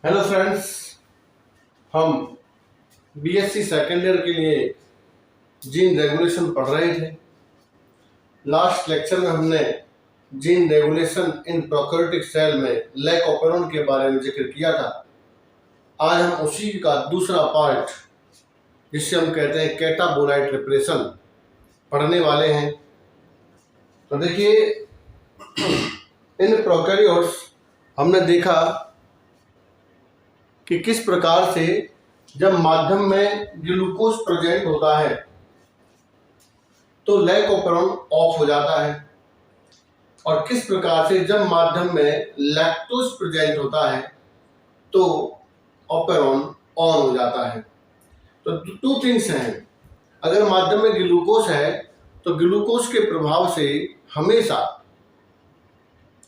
Hello friends, हम BSc second year के लिए जीन रेगुलेशन पढ़ रहे थे। लास्ट लेक्चर में हमने gene regulation in prokaryotic cell में लैक ऑपेरॉन के बारे में जिक्र किया था। आज हम उसी का दूसरा पार्ट, जिससे हम कहते हैं कैटाबोलाइट रिप्रेशन, पढ़ने वाले हैं। तो देखिए, इन प्रोकैरियोट्स हमने देखा कि किस प्रकार से जब माध्यम में ग्लूकोज प्रेजेंट होता है तो लैक ऑपेरॉन ऑफ हो जाता है, और किस प्रकार से जब माध्यम में लैक्टोज प्रेजेंट होता है तो ऑपेरॉन ऑन हो जाता है। तो टू थिंग्स हैं। अगर माध्यम में ग्लूकोज है तो ग्लूकोज के प्रभाव से हमेशा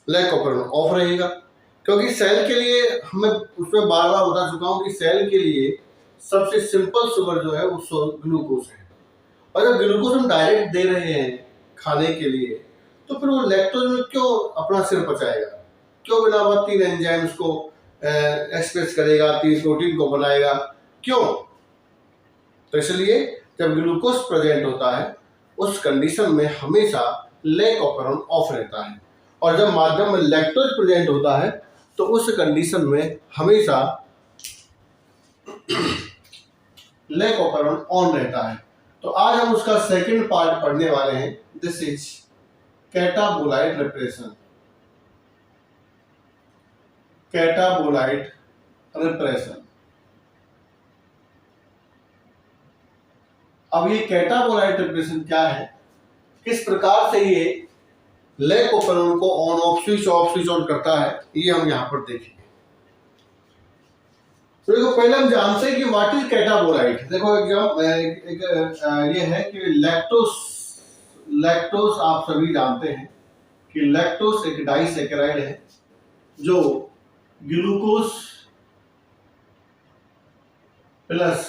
लैक ऑपेरॉन ऑफ रहेगा, क्योंकि सेल के लिए मैं उसमें बार बार बता चुका हूं कि सेल के लिए सबसे सिंपल शुगर जो है वो ग्लूकोज है। और जब ग्लूकोज हम डायरेक्ट दे रहे हैं खाने के लिए, तो फिर वो लैक्टोज में क्यों अपना सिर पचाएगा, क्यों बिना बात 3 एंजाइम्स को एक्सप्रेस करेगा, 3 प्रोटीन को बनाएगा, क्यों? तो इसलिए जब ग्लूकोज प्रेजेंट होता है उस कंडीशन में हमेशा लैक ऑपेरॉन ऑफ रहता है, और जब माध्यम में लैक्टोज प्रेजेंट होता है तो उस कंडीशन में हमेशा लैक ऑपेरॉन ऑन रहता है। तो आज हम उसका सेकंड पार्ट पढ़ने वाले हैं। This is catabolite repression. Catabolite repression. अब ये कैटाबोलाइट रिप्रेशन क्या है, किस प्रकार से ये लैक ऑपेरॉन को ऑन ऑफ स्विच ऑन करता है, ये हम यहां पर देखेंगे। तो देखो, पहले हम जानते हैं कि व्हाट इज कैटाबोलाइट। देखो ये है कि लैक्टोज आप सभी जानते हैं कि लैक्टोज एक डाइसैकेराइड है जो ग्लूकोज प्लस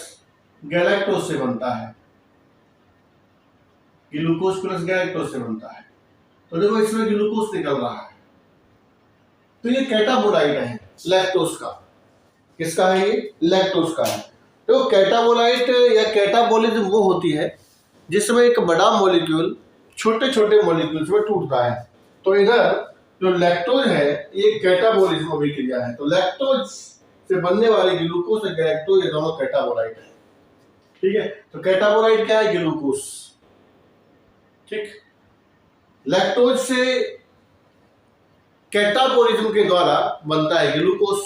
गैलेक्टोज से बनता है। ग्लूकोज प्लस गैलेक्टोज से बनता है। तो देखो, इसमें ग्लूकोज निकल रहा है, तो ये कैटाबोलाइट है लैक्टोज का। किसका है ये? लैक्टोज का है। तो कैटाबोलाइट या कैटाबोलिज्म वो होती है जिसमें एक बड़ा मॉलिक्यूल छोटे छोटे मॉलिक्यूल्स में टूटता है। तो इधर जो लैक्टोज है ये कैटाबोलिज्म अभिक्रिया है। तो लैक्टोज से बनने वाली ग्लूकोज और गैलेक्टोज, ये दोनों कैटाबोलाइट है। ठीक है, तो कैटाबोलाइट क्या है? ग्लूकोज। ठीक, लैक्टोज से कैटाबोलिज्म के द्वारा बनता है ग्लूकोज।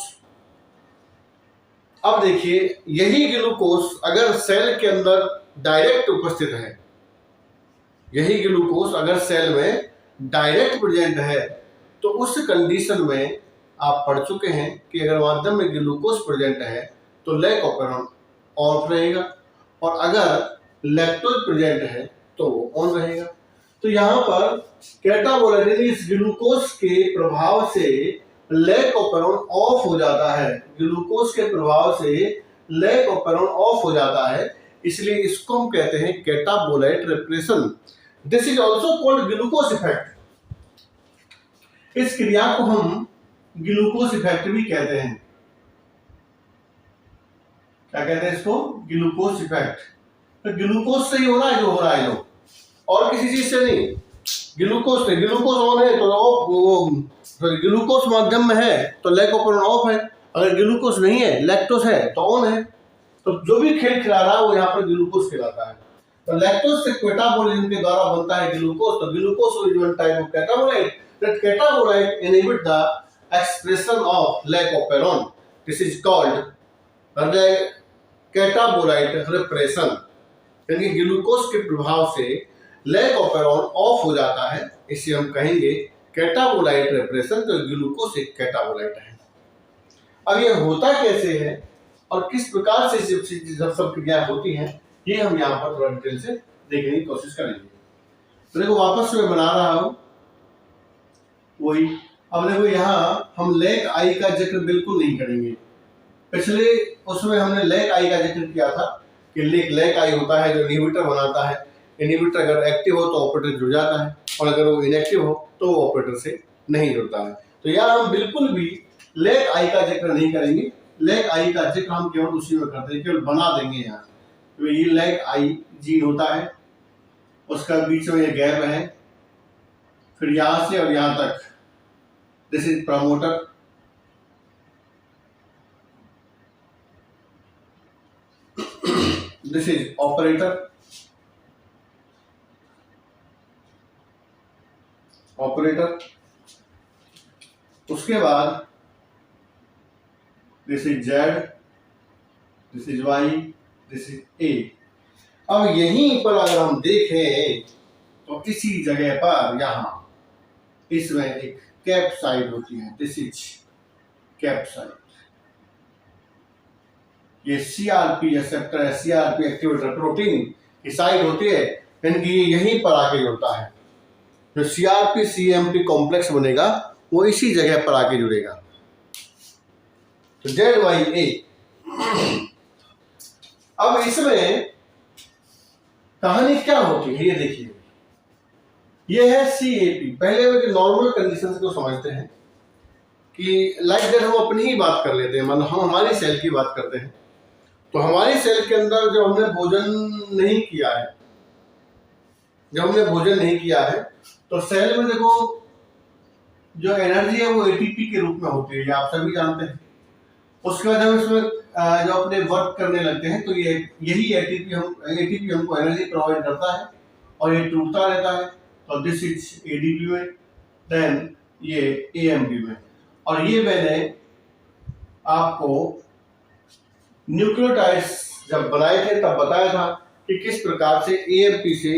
अब देखिए, यही ग्लूकोज अगर सेल के अंदर डायरेक्ट उपस्थित है, यही ग्लूकोज अगर सेल में डायरेक्ट प्रेजेंट है, तो उस कंडीशन में आप पढ़ चुके हैं कि अगर माध्यम में ग्लूकोज प्रेजेंट है तो लैक ऑपेरॉन ऑफ रहेगा, और अगर लैक्टोज प्रेजेंट है तो वो ऑन रहेगा। तो यहां पर कैटाबोलाइट इस ग्लूकोज के प्रभाव से लैक ऑपेरॉन ऑफ हो जाता है। ग्लूकोज के प्रभाव से लैक ऑपेरॉन ऑफ हो जाता है, इसलिए इसको हम कहते हैं catabolite repression. This is also called glucose effect. इस क्रिया को हम ग्लूकोज इफेक्ट भी कहते हैं। क्या कहते हैं इसको? Glucose effect. तो ग्लूकोज से ही हो रहा है जो हो रहा है, और किसी चीज से नहीं। ग्लूकोज से, ग्लूकोज ऑन है तो ग्लूकोज माध्यम में है तो लैक ऑपेरॉन ऑफ है, अगर ग्लूकोज नहीं है, लैक्टोज है तो ऑन है। तो जो भी खेल खिला रहा है वो यहाँ पर ग्लूकोज खिलाता है। तो लैक्टोज से कैटाबोलिज्म के द्वारा बनता है ग्लूकोज। तो glucose is one type of catabolite. That catabolite inhibit the expression of lac operon. This is called catabolite repression. यानी ग्लूकोज के प्रभाव से लैक ऑपेरॉन ऑफ हो जाता है, इसे हम कहेंगे कैटाबोलाइट रिप्रेशन। तो ग्लूकोज एक कैटाबोलाइट है। अब ये होता कैसे है और किस प्रकार से जब सब क्रिया होती हैं, ये हम यहाँ पर थोड़ा डिटेल से देखने की कोशिश करेंगे। तो देखो, वापस मैं बना रहा हूं वही। अब देखो, यहाँ हम लैक आई का जिक्र बिल्कुल नहीं करेंगे। पिछले उसमें हमने लैक आई का जिक्र किया था कि लैक आई होता है जो इनहिबिटर बनाता है। इनहिबिटर अगर एक्टिव हो तो ऑपरेटर जुड़ जाता है, और अगर वो इनएक्टिव हो तो वो ऑपरेटर से नहीं जुड़ता है। तो यार हम बिल्कुल भी लेक आई का जिक्र नहीं करेंगे। लेक आई का जिक्र हम केवल उसी में करते हैं, केवल बना देंगे यहाँ। तो ये लेक आई जीन होता है, उसका बीच में ये गैप है, फिर यहां से और यहां तक this is promoter, this is operator, उसके बाद this is Z, this is Y, this is A. अब यहीं पर अगर हम देखें तो इसी जगह पर यहां इसमें एक कैप साइड होती है, दिस इज कैप साइड। ये सीआरपी एक्सेप्टर है, सीआरपी एक्टिवेटर प्रोटीन की साइड होती है, यानी कि यहीं पर आके जुड़ता है। जो सीआरपी सीएमपी कॉम्प्लेक्स बनेगा वो इसी जगह पर आके जुड़ेगा। तो जेड वाई ए। अब इसमें कहानी क्या होती है ये देखिए, ये है सीएपी। पहले नॉर्मल कंडीशन को समझते हैं कि लाइक दैट हम अपनी ही बात कर लेते हैं, मतलब हम हमारी सेल की बात करते हैं। तो हमारी सेल के अंदर जब हमने भोजन नहीं किया है, तो सेल में देखो जो एनर्जी है वो एटीपी के रूप में होती है, ये आप सभी जानते हैं। उसके बाद हम इसमें जो अपने वर्क करने लगते हैं तो ये यही एटीपी हमको एनर्जी प्रोवाइड करता है और ये टूटता रहता है। तो दिस इज एडीपी में, देन ये एएमपी में। और ये मैंने आपको न्यूक्लियोटाइड्स जब बनाए थे तब बताया था कि किस प्रकार से एएमपी से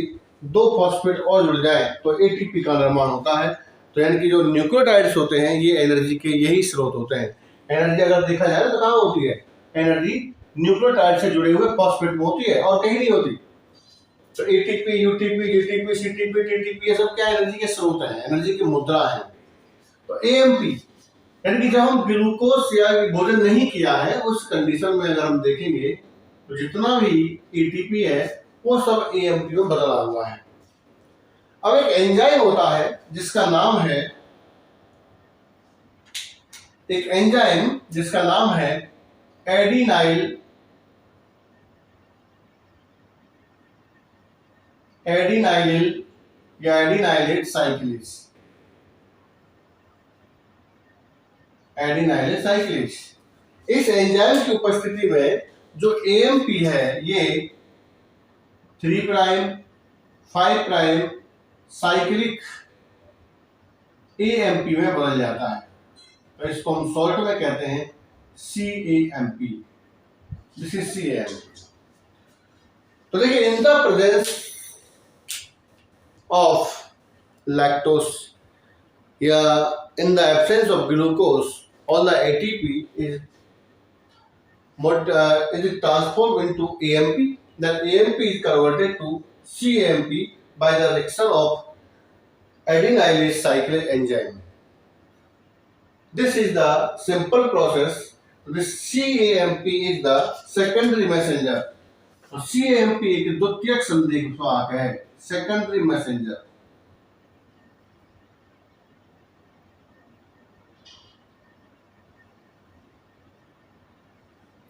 2 फॉस्फेट और जुड़ जाए तो एटीपी का निर्माण होता है। तो यानी कि जो न्यूक्लियोटाइड्स होते हैं ये एनर्जी के यही स्रोत होते हैं। एनर्जी अगर देखा जाए तो कहाँ होती है? एनर्जी न्यूक्लियोटाइड से जुड़े हुए फॉस्फेट में होती है और कहीं नहीं होती। तो ATP, UTP, GTP, CTP, TTP ये सब क्या एनर्जी के स्रोत हैं, एनर्जी की मुद्रा है। तो एएमपी यानी कि जब हम ग्लूकोज या भोजन नहीं किया है उस कंडीशन में अगर हम देखेंगे तो जितना भी एटीपी है वो सब एएमपी में बदला हुआ है। अब एक एंजाइम होता है जिसका नाम है एडिनाइल या एडिनाइलेट साइक्लेज। इस एंजाइम की उपस्थिति में जो एएमपी है ये 3 प्राइम 5 प्राइम साइक्लिक एएमपी में बदल जाता है। तो इसको हम शॉर्ट में कहते हैं CAMP। This is CAMP। तो देखिए in the presence of lactose या in the absence of glucose, all the ATP is transformed into AMP. Then AMP is converted to CAMP by the reaction of adenylate cyclase enzyme. This is the simple process. This CAMP is the secondary messenger. So CAMP एक द्वितीयक संदेशवाहक है, secondary messenger.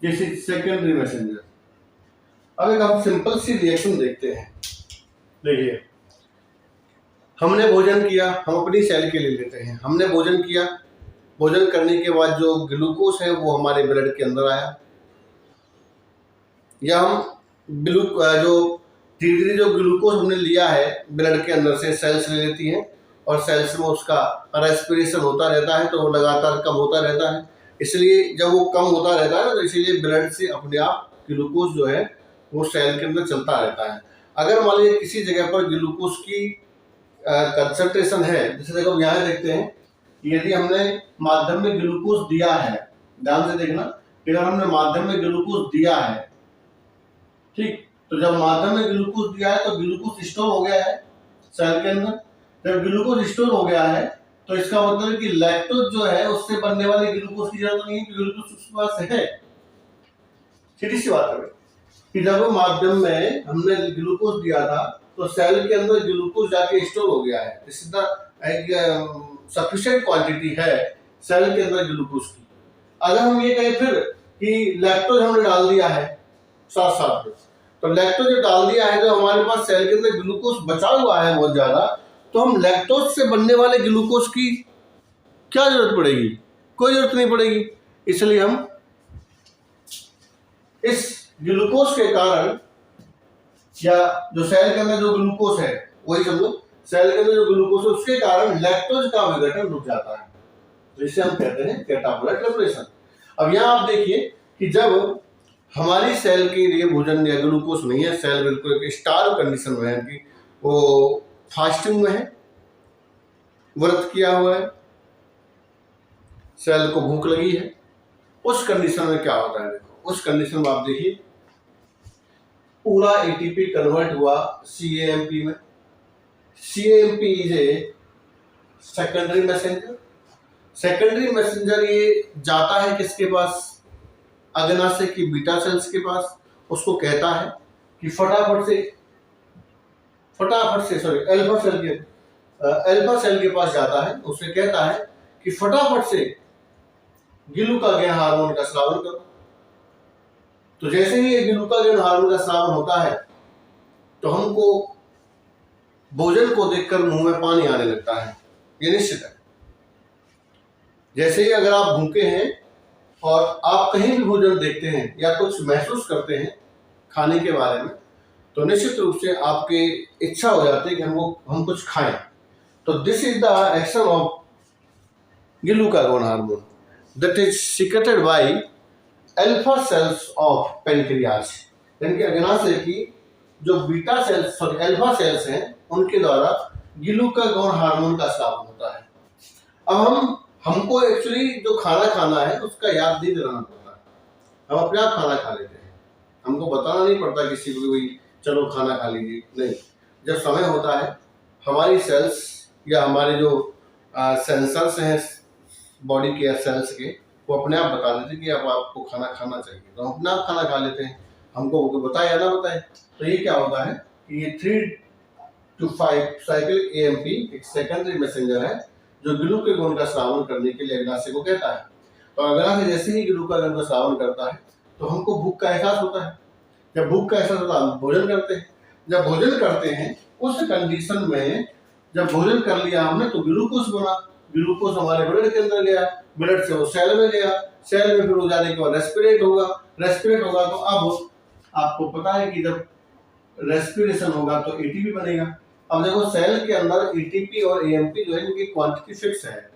This is secondary messenger. अब एक हम simple सी reaction देखते हैं। देखिए हमने भोजन किया, हम अपनी सेल के लिए लेते हैं। हमने भोजन किया, भोजन करने के बाद जो ग्लूकोज है वो हमारे ब्लड के अंदर आया, या हम जो धीरे धीरे जो ग्लूकोज हमने लिया है ब्लड के अंदर से सेल्स ले लेती हैं और सेल्स में उसका रेस्पिरेशन होता रहता है तो वो लगातार कम होता रहता है। इसलिए जब वो कम होता रहता है तो इसीलिए ब्लड से अपने आप ग्लूकोज जो है वो सेल के अंदर चलता रहता है। अगर मान लीजिए किसी जगह पर ग्लूकोज की कंसंट्रेशन है, जैसे देखो यहाँ देखते हैं, यदि हमने माध्यम में ग्लूकोज दिया है, ध्यान से देखना, अगर हमने माध्यम में ग्लूकोज दिया है, ठीक, तो जब माध्यम में ग्लूकोज दिया है तो ग्लूकोज स्टोर हो गया है सेल के अंदर। जब ग्लूकोज स्टोर हो गया है तो इसका मतलब है कि लैक्टोज जो है उससे बनने वाले ग्लूकोज की जरूरत नहीं है, क्योंकि ग्लूकोज उसके पास है। सीधी सी बात है कि जब माध्यम में हमने ग्लूकोज दिया था तो सेल के अंदर ग्लूकोज जाके स्टोर हो गया है। इस सफिशिएंट क्वांटिटी है सेल के अंदर ग्लूकोज की। अगर हम ये कहें फिर कि लैक्टोज हमने डाल दिया है साथ साथ में, तो लैक्टोज जो डाल दिया है, जो हमारे पास सेल के अंदर ग्लूकोज बचा हुआ है बहुत ज्यादा, तो हम लैक्टोज से बनने वाले ग्लूकोज की क्या जरूरत पड़ेगी? कोई जरूरत नहीं पड़ेगी। इसलिए हम इस ग्लूकोज के कारण, या जो सेल के अंदर जो ग्लूकोज है, वही समझो सेल के अंदर जो ग्लूकोज है उसके कारण लैक्टोज का विघटन रुक जाता है, तो इसे हम कहते हैं कैटाबोलाइट रेगुलेशन। अब यहाँ आप देखिए कि जब हमारी सेल के लिए भोजन या ग्लूकोज नहीं है, सेल बिल्कुल एक स्टार्व कंडीशन में है कि वो फास्टिंग में है, व्रत किया हुआ है, सेल को भूख लगी है, उस कंडीशन में क्या होता है? देखो उस कंडीशन में आप देखिए पूरा एटीपी कन्वर्ट हुआ सीएएमपी में। CAMP is a secondary messenger. Secondary messenger ये जाता है किसके पास? अग्नाशय की बीटा सेल्स के पास। उसको कहता है कि फटाफट से अल्फा सेल के पास जाता है, उसे कहता है कि फटाफट से ग्लूकागोन हार्मोन का स्रावन करो। तो जैसे ही ये ग्लूकागोन हार्मोन का स्रावन होता है तो हमको भोजन को देखकर मुंह में पानी आने लगता है, ये निश्चित है। जैसे ही अगर आप भूखे हैं और आप कहीं भी भोजन देखते हैं या कुछ महसूस करते हैं खाने के बारे में, तो निश्चित रूप से आपकी इच्छा हो जाती है कि हम कुछ खाएं। तो this is the action of glucagon hormone that is secreted by alpha cells of pancreas. यानी कि अग्नाशय की जो बीटा सेल्स अल्फा सेल्स हैं उनके द्वारा ग्लूकागोन हार्मोन का स्राव होता है। अब हमको एक्चुअली जो खाना है उसका याद नहीं दिलाना पड़ता, हम अपने आप खाना खा लेते हैं, हमको बताना नहीं पड़ता किसी को भी चलो खाना खा लीजिए, नहीं। जब समय होता है हमारी सेल्स या हमारे जो सेंसर्स हैं बॉडी के सेल्स के, वो अपने आप बता देते हैं कि अब आपको खाना खाना चाहिए, तो हम अपने आप खाना खा लेते हैं, हमको बताए या ना बताए। तो ये क्या होता है कि ये 3 to 5 साइकिल एएमपी एक सेकेंडरी मैसेंजर है जो ग्लूकागोन का स्रावन करने के लिए अग्नाशय को कहता है। तो अग्नाशय जैसे ही ग्लूकागोन का स्रावन करता है तो हमको भूख का एहसास होता है। जब भूख का एहसास होता है हम भोजन करते हैं। जब भोजन करते हैं उस कंडीशन में, जब भोजन कर लिया हमने तो ग्लूकोज बना, ग्लूकोज हमारे ब्लड के अंदर गया, ब्लड से वो सेल में गया, सेल में फिर वो जाने के बाद रेस्पिरेट होगा तो अब आपको पता है कि जब रेस्पिरेशन होगा तो एटीपी बनेगा। अब देखो सेल के अंदर एटीपी और एएमपी जो है इनकी क्वांटिटी फिक्स है।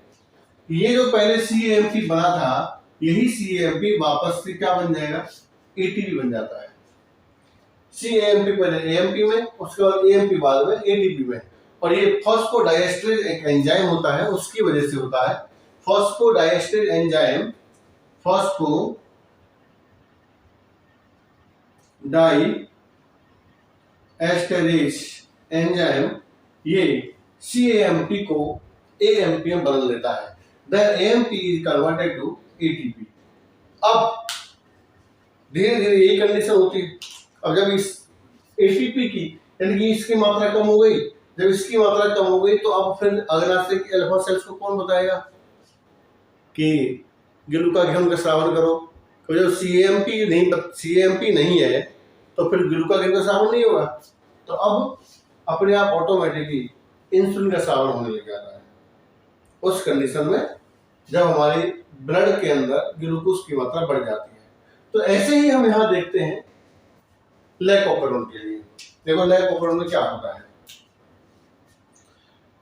ये जो पहले सीएमपी बना था यही सीएमपी वापस से क्या बन जाएगा? एटीपी बन जाता है। सीएमपी पहले एएमपी में, उसके बाद एएमपी बाद में एटीपी में। और ये फॉस्फोडाइएस्टरेज एक एंजाइम होता है, उसकी वजह से होता है। फॉस्फोडाइएस्टरेज एंजाइम, फॉस्फोडाइएस्टरेज एंजाइम ये सीएमपी को एएमपी में बदल देता है। Then AMP is converted to ATP। अब धीरे धीरे यही कंडीशन होती है। अब जब इस ATP की यानी कि इसकी मात्रा कम हो गई, जब इसकी मात्रा कम हो गई तो अब फिर अग्नाशय की अल्फा सेल्स को कौन बताएगा कि ग्लूकागोन का स्रावन करो? तो जब सीएमपी नहीं है तो फिर ग्लूकागोन का स्रावन नहीं होगा, तो अब अपने आप ऑटोमेटिकली इंसुलिन का स्रावन होने लग जाता है उस कंडीशन में जब हमारे ब्लड के अंदर ग्लूकोज की मात्रा बढ़ जाती है। तो ऐसे ही हम यहाँ देखते हैं लैक ऑपरेंड के लिए। देखो लैक ऑपरेंड में क्या होता है।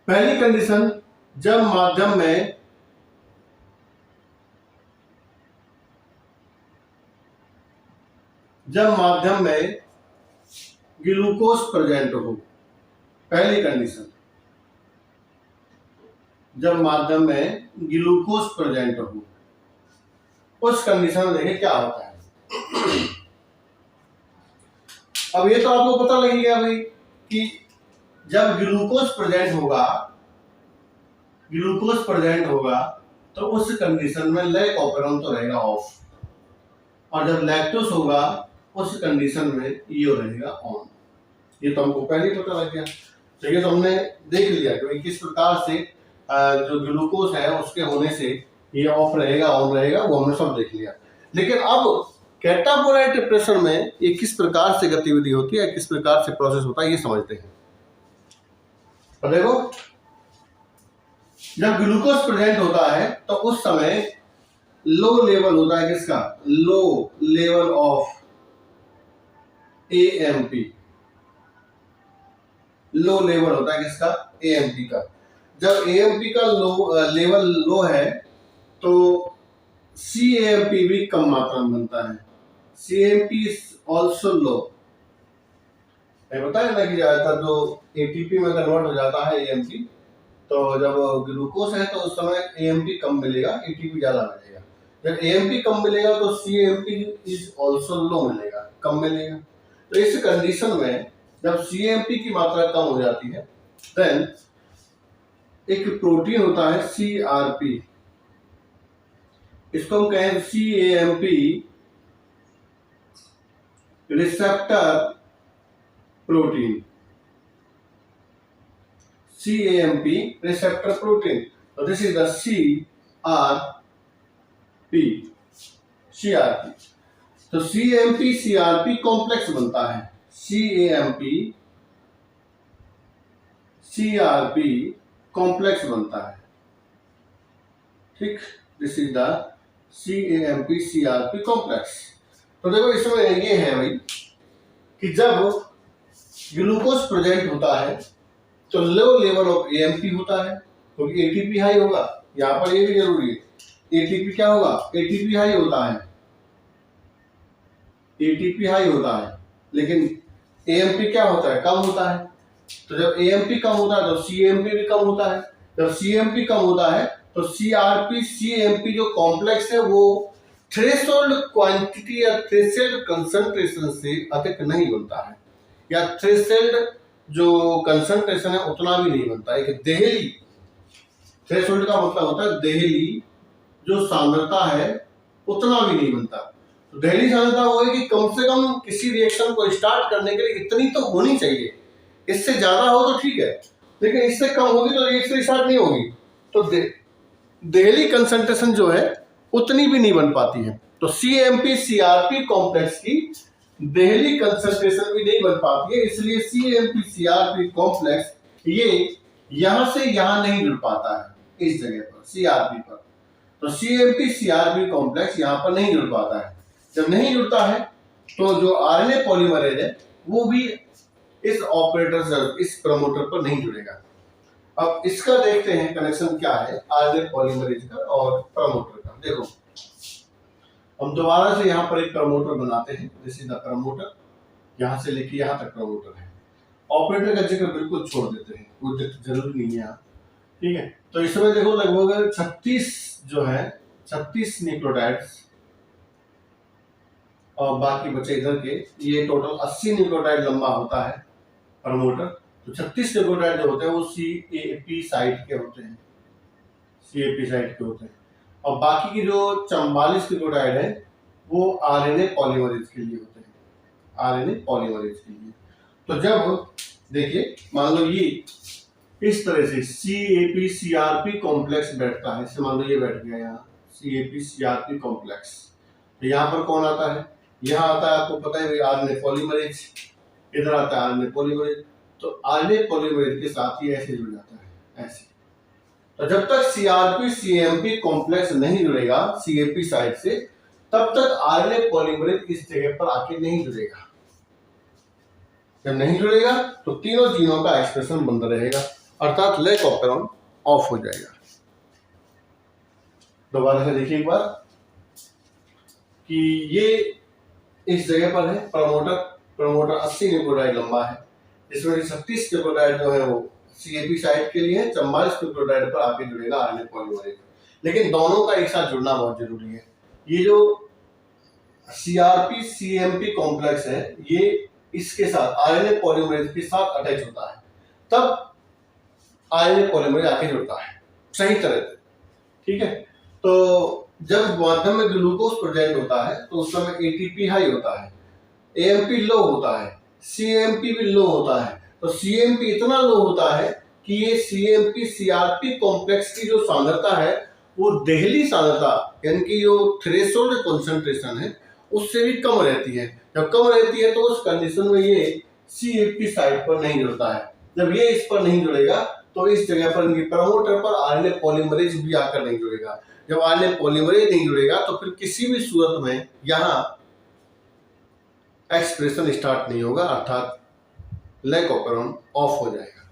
पहली कंडीशन, जब माध्यम में ग्लूकोज प्रेजेंट हो। पहली कंडीशन, जब माध्यम में ग्लूकोज प्रेजेंट हो, उस कंडीशन में देखिए क्या होता है। अब ये तो आपको पता लग गया भाई कि जब ग्लूकोज प्रेजेंट होगा तो उस कंडीशन में लैक ऑपरेंड तो रहेगा ऑफ, और जब लैक्टोज होगा उस कंडीशन में ये रहेगा ऑन। ये तो हमको पहले ही पता लग गया। तो ये तो हमने देख लिया कि किस प्रकार से जो ग्लूकोज है उसके होने से ये ऑफ रहेगा ऑन रहेगा, वो हमने सब देख लिया। लेकिन अब कैटाबोलाइट डिप्रेशन में ये किस प्रकार से गतिविधि होती है, किस प्रकार से प्रोसेस होता है, ये समझते हैं। तो देखो, जब ग्लूकोज प्रेजेंट होता है तो उस समय लो लेवल होता है किसका, low level of AMP, low level होता है किसका, एएमपी का। जब एएमपी का लेवल लो है तो सीएमपी भी कम मात्रा में बनता है। CMP is also low. बताया ना कि ज्यादातर जो एटीपी में कन्वर्ट हो जाता है एएमपी, तो जब ग्लूकोज है तो उस समय एएमपी कम मिलेगा, एटीपी ज्यादा मिलेगा। जब एएमपी कम मिलेगा तो सीएमपी इज ऑल्सो लो मिलेगा, कम मिलेगा। तो इस कंडीशन में जब सीएमपी की मात्रा कम हो जाती है, देन एक प्रोटीन होता है सीआरपी, इसको हम कहें CMP receptor protein, CMP receptor protein. तो दिस इज द सीआरपी। तो सीएमपी सीआरपी कॉम्प्लेक्स बनता है, सीएमपी सीआरपी कॉम्प्लेक्स बनता है, ठीक। This is the CMP CRP complex. तो देखो इसमें ये है भाई कि जब ग्लूकोज प्रेजेंट होता है तो लो लेवल ऑफ एएमपी होता है, क्योंकि एटीपी हाई होगा। यहाँ पर ये भी जरूरी है, एटीपी क्या होगा, एटीपी हाई होता है, एटीपी हाई होता है, लेकिन एएमपी क्या होता है, कम होता है। तो जब एएमपी कम होता है तो सीएमपी भी कम होता है। जब सीएमपी कम होता है तो सीआरपी सीएमपी जो कॉम्प्लेक्स है वो थ्रेशोल्ड क्वांटिटी या थ्रेशोल्ड कंसंट्रेशन से अधिक नहीं बनता है, या थ्रेशोल्ड जो कंसंट्रेशन है उतना भी नहीं बनता। एक देहली, थ्रेशोल्ड का मतलब होता है देहली जो सांद्रता है उतना भी नहीं बनता। तो देहली सांद्रता वो है कि कम से कम किसी रिएक्शन को स्टार्ट करने के लिए इतनी तो होनी चाहिए, इससे ज्यादा हो तो ठीक है, लेकिन इससे कम होगी तो रिएक्शन स्टार्ट नहीं होगी। तो देहली कंसंट्रेशन जो है उतनी भी नहीं बन पाती है। तो सीएमपी सीआरपी कॉम्प्लेक्स की देहली कंसंट्रेशन भी नहीं बन पाती है, इसलिए सीएमपी सीआरपी कॉम्प्लेक्स ये यहां से यहां नहीं जुड़ पाता है, इस जगह पर सीआरपी पर। तो सीएमपी सीआरपी कॉम्प्लेक्स यहां पर नहीं जुड़ पाता है। जब नहीं जुड़ता है तो जो आरएनए पॉलीमरेज है वो भी इस ऑपरेटर से, इस प्रमोटर पर नहीं जुड़ेगा। अब इसका देखते हैं कनेक्शन क्या है आरएनए पॉलीमरेज का और प्रमोटर का। देखो, हम दोबारा से यहाँ पर एक प्रमोटर बनाते हैं, दिस इज द प्रमोटर, यहाँ से लेके यहाँ तक प्रमोटर है। ऑपरेटर का जिक्र बिल्कुल छोड़ देते हैं, वो जरूरी नहीं है यहाँ, ठीक है। तो इसमें देखो लगभग 36 जो है 36 न्यूक्लियोटाइड्स और बाकी बचे इधर के, ये टोटल 80 न्यूक्लियोटाइड लंबा होता है प्रमोटर। तो 36 न्यूक्लियोटाइड जो होते हैं वो सीएपी साइट के होते हैं, सीएपी साइट के होते हैं, और बाकी की जो 44 न्यूक्लियोटाइड है वो आरएनए पॉलीमरेज के लिए होते हैं, आरएनए पॉलीमरेज के लिए। तो जब देखिए मान लो ये इस तरह से सीएपी सीआरपी कॉम्प्लेक्स बैठता है, इसे मान लो ये बैठ गया यहाँ सीएपी सीआरपी कॉम्प्लेक्स। तो यहाँ पर कौन आता है, यहाँ आता है आपको पता है आरएनए पॉलीमरेज, इधर आता है आरएनए पॉलीमरेज। तो आरएनए पॉलीमरेज के साथ ये ऐसे जुड़ जाता है, ऐसे। तो जब तक सीआरपी सीएमपी कॉम्प्लेक्स नहीं जुड़ेगा सीएपी साइड से, तब तक आरएनए पॉलीमरेज इस जगह पर आके नहीं जुड़ेगा। जब नहीं जुड़ेगा तो तीनों जीनों का एक्सप्रेशन बंद रहेगा, अर्थात लैक ऑफ पेरॉन ऑफ हो जाएगा। दोबारा से देखिए एक बार कि ये इस जगह पर है प्रमोटर 80 न्यूक्लियोटाइड लंबा है, इसमें 36 न्यूक्लियोटाइड जो है वो सीएपी साइट के लिए है, 44 न्यूक्लियोटाइड पर आके जुड़ेगा आरएनए पॉलीमरेज। लेकिन दोनों का एक साथ जुड़ना बहुत जरूरी है। ये जो सीआरपी सीएमपी कॉम्प्लेक्स है ये इसके साथ आरएनए पॉलीमरेज के साथ अटैच होता है, तब आरएनए पॉलीमरेज आके जुड़ता है सही तरह से, ठीक है। तो जब माध्यम में ग्लूकोज प्रेजेंट होता है तो उस समय एटीपी हाई होता है, एएमपी लो होता है, सीएमपी भी लो होता है। तो सीएमपी इतना लो होता है कि ये CMP CRP कॉम्प्लेक्स की जो सांद्रता है वो देहली सांद्रता यानी कि जो थ्रेशोल्ड कंसंट्रेशन है उससे भी कम रहती है। जब कम रहती है तो उस कंडीशन में ये CFP साइट पर नहीं जुड़ता है। जब ये इस पर नहीं जुड़ेगा तो इस जगह पर इनके प्रमोटर पर RNA पॉलीमरेज भी आकर नहीं जुड़ेगा। जब RNA पॉलीमरेज नहीं जुड़ेगा तो फिर किसी भी सूरत में यहाँ एक्सप्रेशन स्टार्ट नहीं होगा, अर्थात लैक ऑपरेंड ऑफ हो जाएगा।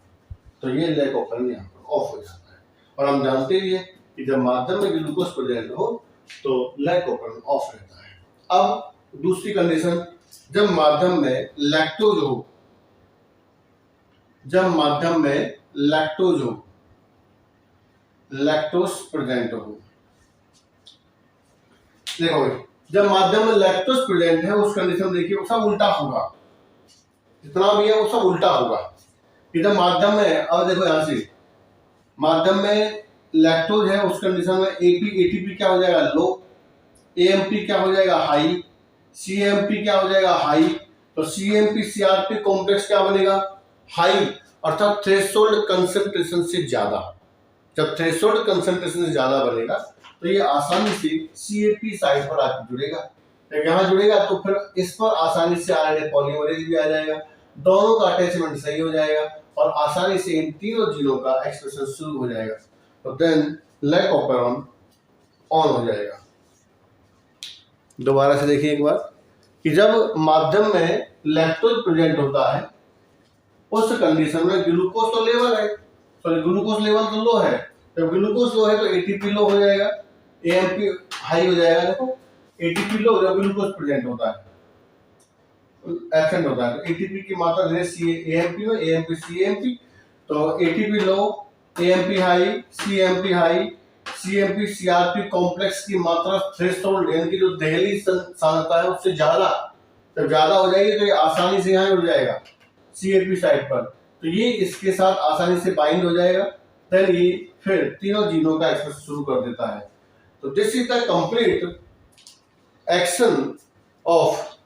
तो ये लैक ऑपरेंड यहाँ पर ऑफ हो जाता है। और हम जानते ही हैं कि जब माध्यम में ग्लूकोज प्रेजेंट हो तो लैक ऑपरेंड ऑफ रहता है। अब दूसरी कंडीशन, जब माध्यम में लैक्टोज हो, जब माध्यम में लैक्टोज हो, लैक्टोज प्रेजेंट हो, देखो भाई जब माध्यम में लैक्टोज प्रेजेंट है उस कंडीशन देखिए वो सब उल्टा होगा, जितना भी है वो सब उल्टा होगा। इधर माध्यम में, अब देखो यहां से माध्यम में लैक्टोज है उस कंडीशन में ATP क्या हो जाएगा लो, AMP क्या हो जाएगा हाई, CMP क्या हो जाएगा हाई। तो CMP CRP कॉम्प्लेक्स क्या बनेगा हाई, अर्थात थ्रेशोल्ड कंसंट्रेशन से ज्यादा। जब थ्रेशोल्ड कंसंट्रेशन से ज्यादा बनेगा तो ये आसानी से CFP साइट पर आकर जुड़ेगा। जब यहाँ जुड़ेगा तो फिर इस पर आसानी से RNA पॉलीमरेज भी आ जाएगा, दोनों का अटैचमेंट सही हो जाएगा और आसानी से इन तीनों जीनों का एक्सप्रेशन शुरू हो जाएगा। तो देन लैक ऑपरेंड ऑन हो जाएगा। दोबारा से देखिए एक बार कि जब माध्यम में लैक्टोज प्रेजेंट होता है उस कंडीशन में ग्लूकोज तो लेवल है, सॉरी ग्लूकोज लेवल तो लो है। जब ग्लूकोज लो है तो ATP लो हो जाएगा, AMP हाई हो जाएगा। देखो ATP लो जब ग्लूकोज प्रेजेंट होता है, एब्सेंट होता है तो ATP की मात्रा जो है AMP में, AMP CMP। तो ATP लो, AMP high, CMP high, CMP CRP complex की मात्रा थ्रेशोल्ड यानी कि जो देहली सांद्रता है उससे ज्यादा, जब ज्यादा हो जाएगी तो ये आसानी से यहाँ जुड़ जाएगा CFP साइट पर। तो ये इसके साथ आसानी से बाइंड हो जाएगा, देन ये फिर तीनों जीनों का एक्सप्रेशन शुरू कर देता है। तो this is the complete action of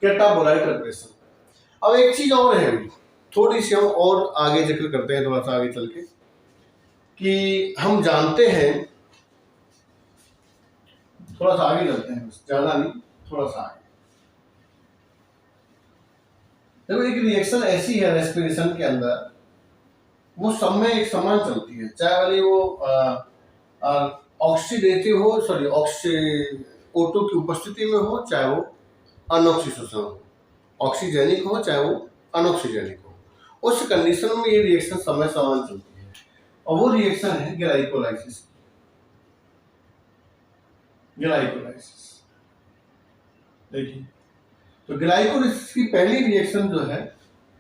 catabolite regulation. अब एक चीज और है, थोड़ी सी हम और आगे जिक्र करते हैं, थोड़ा सा आगे चल के, कि हम जानते हैं, थोड़ा सा आगे चलते हैं, ज्यादा नहीं थोड़ा सा आगे। देखो एक रिएक्शन ऐसी है रेस्पिरेशन के अंदर, वो सब में एक समान चलती है, चाहे वाली वो ऑक्सीडेटिव हो, सॉरी O2 की उपस्थिति में हो, चाहे वो अनऑक्सीजन हो, ऑक्सीजेनिक हो चाहे वो अनऑक्सीजेनिक हो, उस कंडीशन में ये रिएक्शन समय समान चलती है। और वो रिएक्शन है ग्लाइकोलाइसिस। ग्लाइकोलाइसिस देखिए, तो ग्लाइकोलाइसिस की पहली रिएक्शन जो है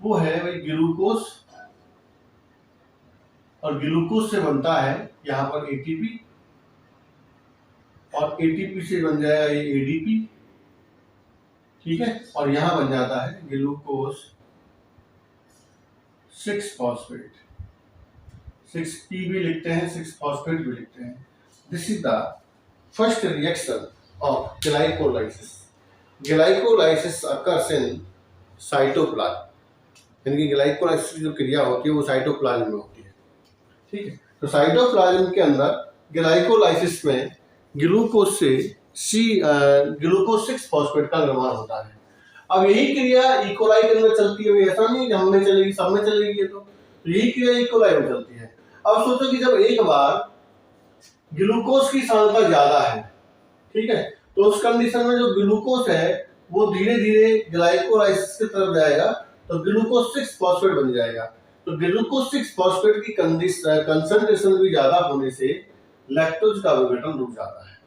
वो है भाई ग्लूकोज, और ग्लूकोज से बनता है यहाँ पर ATP, और ATP से बन जाएगा ये ADP, ठीक है, और यहां बन जाता है ग्लूकोज 6-फॉस्फेट, 6P भी लिखते हैं, 6-फॉस्फेट भी लिखते हैं। This is the first reaction of glycolysis. Glycolysis occurs in cytoplasm, यानी कि ग्लाइकोलाइसिस की जो क्रिया होती है वो साइटोप्लाज्म में होती है, ठीक है। तो साइटोप्लाज्म के अंदर ग्लाइकोलाइसिस में ग्लूकोज से ग्लूकोज 6-फॉस्फेट का निर्माण होता है। अब यही क्रिया इकोलाई के अंदर चलती है, ऐसा नहीं कि हम में चलेगी सब में चलेगी, तो यही क्रिया इकोलाई में चलती है। अब सोचो कि जब एक बार ग्लूकोज की सांद्रता ज्यादा है, ठीक है, तो उस कंडीशन में जो ग्लूकोज है वो धीरे धीरे ग्लाइकोलाइसिस की तरफ जाएगा तो ग्लूकोज 6-फॉस्फेट बन जाएगा। तो ग्लूकोज 6-फॉस्फेट की कंसंट्रेशन भी ज्यादा होने से लैक्टोज का विघटन रुक जाता है।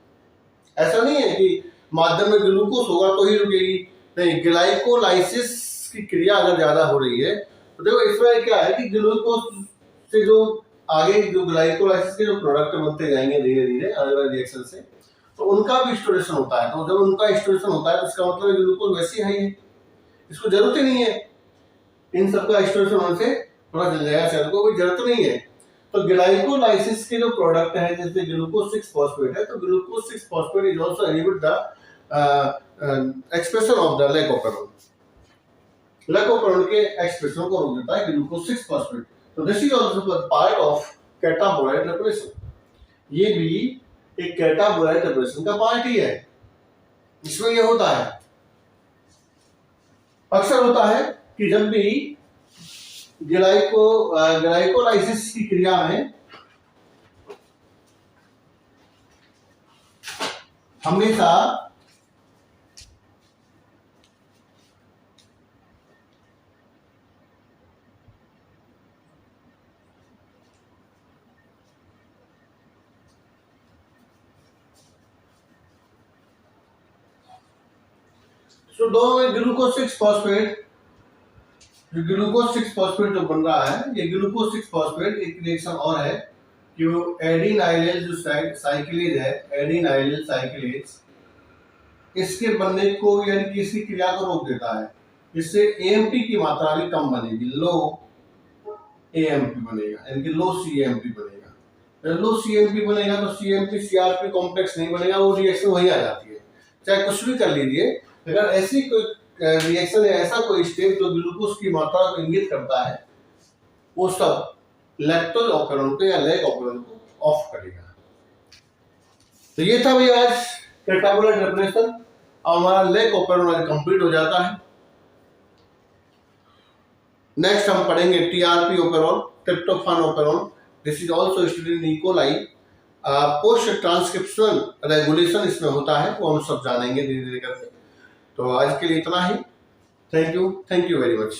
ऐसा नहीं है कि माध्यम में ग्लूकोज होगा तो ही रुकेगी, नहीं, ग्लाइकोलाइसिस की क्रिया अगर ज्यादा हो रही है तो देखो इसमें क्या है कि ग्लूकोज से जो आगे जो ग्लाइकोलाइसिस के जो प्रोडक्ट बनते जाएंगे धीरे धीरे अलग अलग रिएक्शन से, तो उनका भी स्टोरेशन होता है। तो जब उनका स्टोरेशन होता है तो इसका मतलब ग्लूकोज वैसे हाई है, इसको जरूरत ही नहीं है, इन सबका स्टोरेशन होने से पता चल जाएगा सेल को, कोई जरूरत नहीं है। तो ग्लाइकोलाइसिस के जो प्रोडक्ट है जैसे ग्लूकोज 6-फॉस्फेट है, तो glucose six phosphate is also inhibit the expression of the lac operon के एक्सप्रेशन को रोक देता है ग्लूकोज 6-फॉस्फेट। तो this is also part of catabolite regulation, ये भी एक कैटाबोलाइट रेगुलेशन का पार्ट ही है। इसमें ये होता है, अक्सर होता है कि जब भी ग्लाइकोलाइसिस की क्रिया में हमेशा तो दोनों में ग्लूकोज 6 फॉस्फेट, ग्लूकोज 6 फॉस्फेट जो बन रहा है, ये ग्लूकोज 6 फॉस्फेट एक रिएक्शन और है कि वो एडिनाइलेज जो साइक्लेज है, एडिनाइलेज साइक्लेज, इसके बनने को यानी कि इसकी क्रिया को रोक देता है। इससे एएमपी की मात्रा भी कम बनेगी, लो एएमपी बनेगा, यानी कि लो सीएमपी बनेगा। लो सीएमपी बनेगा तो सीएमपी सीआरपी कॉम्प्लेक्स नहीं बनेगा, वो रिएक्शन वही आ जाती है, चाहे कुछ भी कर लीजिए। अगर ऐसी कोई रिएक्शन है, ऐसा कोई स्टेप जो ग्लूकोज की मात्रा को इंगित करता है, वो सब लैक्टोज ऑपरेंट को या लैक ऑपरेंट को ऑफ करेगा। तो ये था भैया आज कैटाबोलाइट रेगुलेशन। अब हमारा लैक ऑपरेंट आज कंप्लीट हो जाता है। नेक्स्ट हम पढ़ेंगे TRP operon, tryptophan operon. This is also studied in E coli. Post transcription regulation इसमें होता है, वो हम सब जानेंगे धीरे धीरे करके। तो आज के लिए इतना ही। Thank you very much.